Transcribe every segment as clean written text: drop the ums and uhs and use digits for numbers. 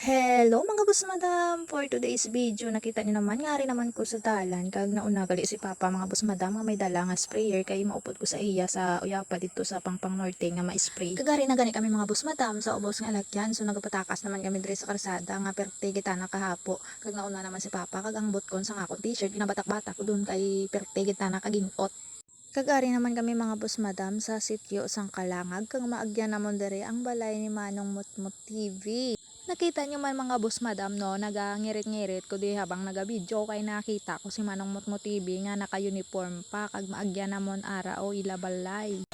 Hello mga boss madam, for today's video nakita niyo naman nga rin naman ko sa dalan kag nauna gali si papa mga boss madam nga may dala nga sprayer kay maupod ko sa iya sa uyapa dito sa Pangpang Norte nga ma-spray. Kagari na gani kami mga boss madam sa ubos nga alagyan, so nagapatakas naman kami dire sa karsada nga perte kita na kahapo kag nauna naman si papa kag ang botkon sa akong t-shirt ginabatak-batak ko dun kay perte kita na kaginot. Kagari naman kami mga boss madam sa sitio sang Kalangag kag maagyan namon dire ang balay ni Manong Mutmut TV. Nakita nyo man mga boss madam no, nagangirit-ngirit ko di habang naga-video kay nakita ko si Manong Mutmut TV nga naka-uniform pa kag maagyan namon ara o ilabalay.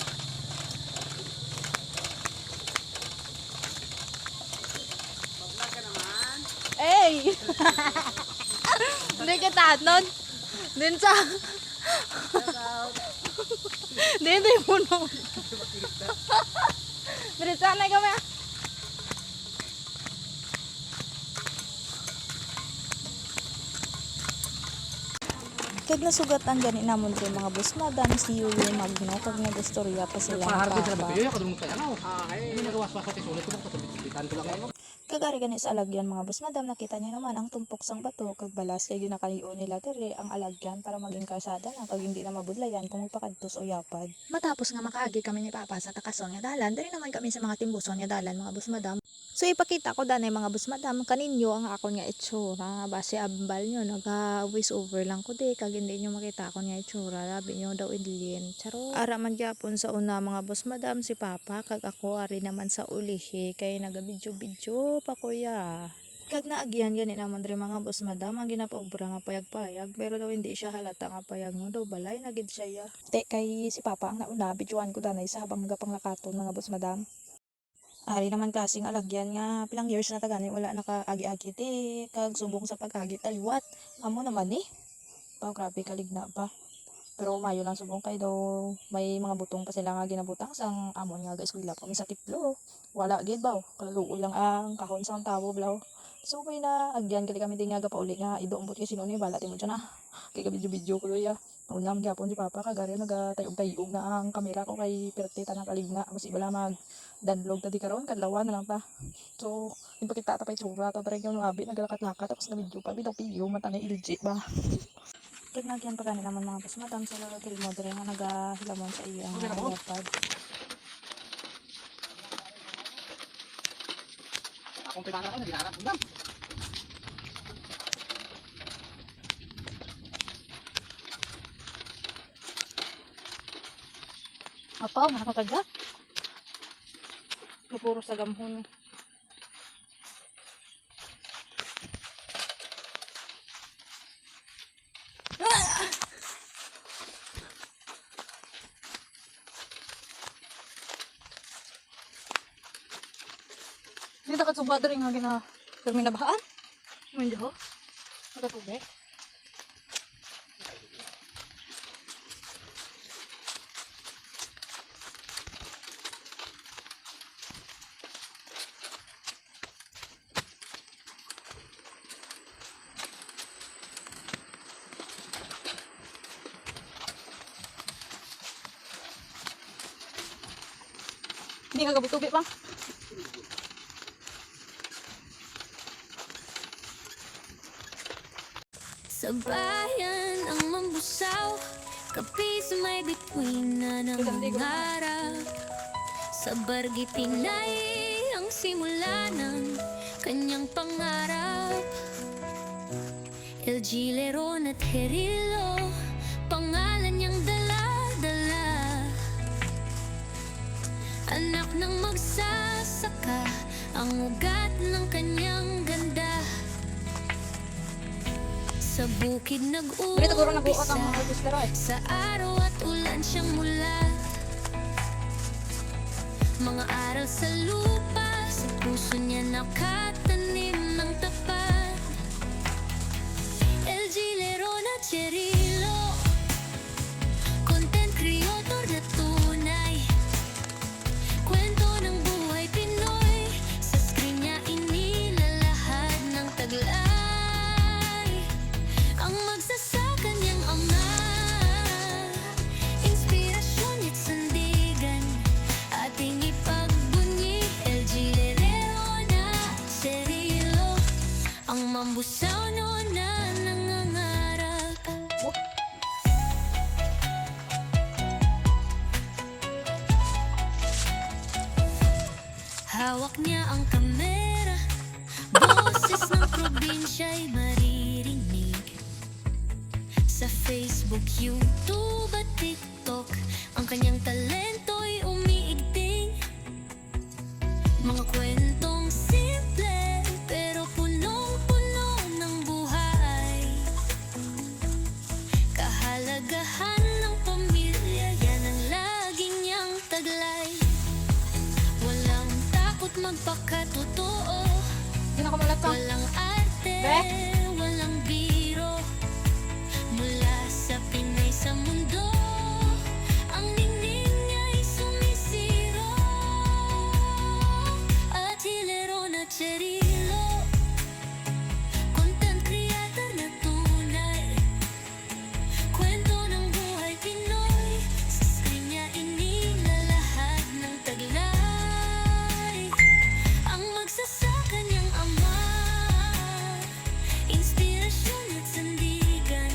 Ey! Hindi kita nun. Din sa Din puno. Dire sana kami. Kag nasugatan gani namon kay mga boss madam si Yuyo Magno kag nagastorya pa sila kagari gani sa alagyan mga boss madam nakita niyo naman ang tumpok sang bato kag balas kay ginakayo nila dire ang alagyan para maging kalsada na kag hindi na mabudlayan kung magpakadtos o yapad. Matapos nga makaagi kami ni papa sa takason nga dalan dire naman kami sa mga timbuson nga dalan mga boss madam. So ipakita ko danay mga boss madam kaninyo ang akon nga itsura base ambal nyo naga voice over lang ko di kag hindi nyo makita akon nga itsura labi nyo daw idlin charo ara man gyapon sa una mga boss madam si papa kag ako ari naman sa ulihi kay naga video pa kuya. Kag naagyan gani naman diri mga boss madam ang ginapaobra nga payag-payag pero daw hindi siya halata nga payag mo daw balay na gid siya ya. Te kay si papa ang nauna videoan ko danay sa habang gapanglakaton mga boss madam. Ari naman klaseng alagyan nga pilang years na tagani wala nakaagi-agi ti kag subong sa pag-agi taliwat amo naman eh. Pao grabe kaligna pa. Pero mayo lang subong kay daw may mga butong pa sila nga ginabutang sang amon nga ga-eskwela pa mi sa tiplo. Wala gid baw kaluoy lang ang kahon sang tawo blaw. So may na agyan kami din nga pauli nga idombot kay sino ni bala ti mo na. Kay video ko ya. Unam gyapon si papa kagari nagatayog-tayog na ang kamera ko kay perte tanang kaligna mas ibala mag danlog tadi karon kadlawan na lang ta. So ipakita ta pa itsura ta direk yung abi naglakat-lakat tapos na video pa bitaw piyo mata na LG ba. Kag nagyan pa kanila naman mga boss madam sa hotel mo dire nga nagahilamon sa iya ang lapad. Akong pinana ko na dinarap mo. Apaw nakakagat. Puro sa gamhon. Hindi ka subad rin nga gina minabahaan. Hindi ho. Nakatubig. Hindi ka gabi-tubi pa. Sa bayan ang mambusaw, kapi sa may bituin na ng harap. Sa bargi Pinay ang simula ng kanyang pangarap. LG Leron at Herilo, pangalan niyang dala-dala. Anak ng magsasaka, ang ugat ng kanyang ganda. Sa bukid nag-uumpisa, sa araw at ulan siyang mula. Mga aral sa lupa, sa puso niya nakatanim ng tapat. LG Leron at Cherilo, content creator na tunay. Kwento ng buhay Pinoy, sa screen niya inilalahad ng taglay. Ang magsasaka niyang ama, inspirasyon at sandigan, ating ipagbunyi. LG Leron at mambusaw noon na nangangarap. Hawak niya ang kamera, boses ng probinsya'y maririnig. Sa Facebook, YouTube at TikTok, ang kanyang talento'y umiigting. Mga kwentong simple, pero punong-puno ng buhay. Kahalagahan ng pamilya, yan ang laging niyang taglay. Walang takot magpakatotoo, Hindi na kumulat ka. walang arte, Be? walang biro. Mula sa Pinay sa mundo, ang ningning niya'y sumisiro. At hilero na Cherilo, content creator na tunay. Kwento ng buhay Pinoy, sa screen niya inilalahat ng taglay. Ang magsasaka niyang ama, inspirasyon at sandigan,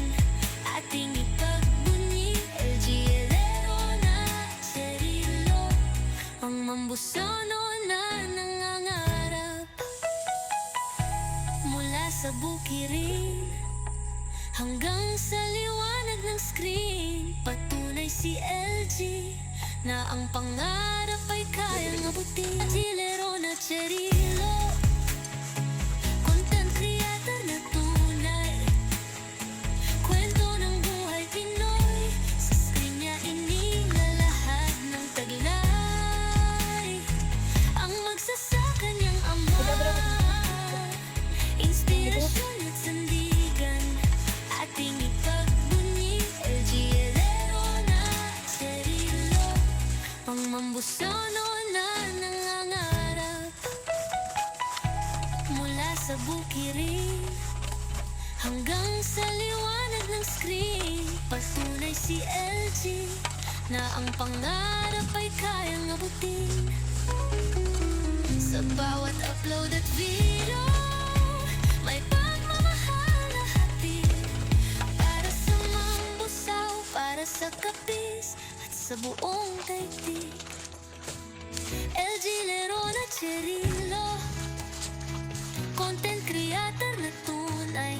ating ipagbunyi. LGLero na Cherilo, ang mambusono na nangangarap. Mula sa bukirin hanggang sa liwanag ng screen, patunay si LG na ang pangarap ay kayang abutin. Hilero na Cherilo, content creator na tunay. Kwento ng buhay Pinoy, sa screen niya inilalahat ng taglay. Ang magsasaka niyang ama, inspirasyon at sandigan, ating ipagbunyi. LGLero na Cherilo, ang mambusono na nangangarap. Mula sa bukirin hanggang sa liwanag ng screen, patunay si LG na ang pangarap ay kayang abutin. Sa bawat upload at video, may pagmamahal na hatid. Para sa mambusaw, para sa kapis, at sa buong daigdig. LGLero na Cherilo, content creator na tunay.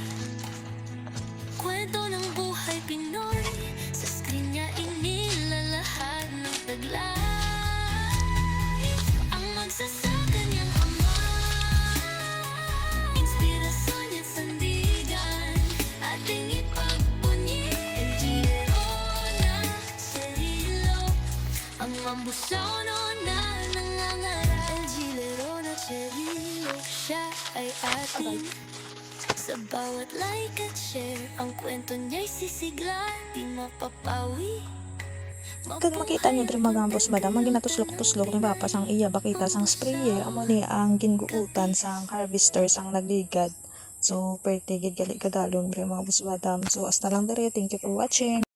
Kwento ng buhay Pinoy, sa screen niya inilalahat ng taglay. Ang magsasaka niyang ama, inspirasyon at sandigan, ating ipagbunyi. LGLero na Cherilo, ang mambusono na nangangarap. LGLero na Cherilo, siya ay ating. Sa bawat like at share, ang kwento niya'y sisigla, di mapapawi. Kag makita niyo diri mga boss madam, ang ginatuslok-tuslok ni Papa sang iya bakita sang sprayer, amo ni ang ginguutan sang harvester sang nagligad. So, pwede gid gali kagalon diri mga boss madam. So, hasta lang diri. Thank you for watching.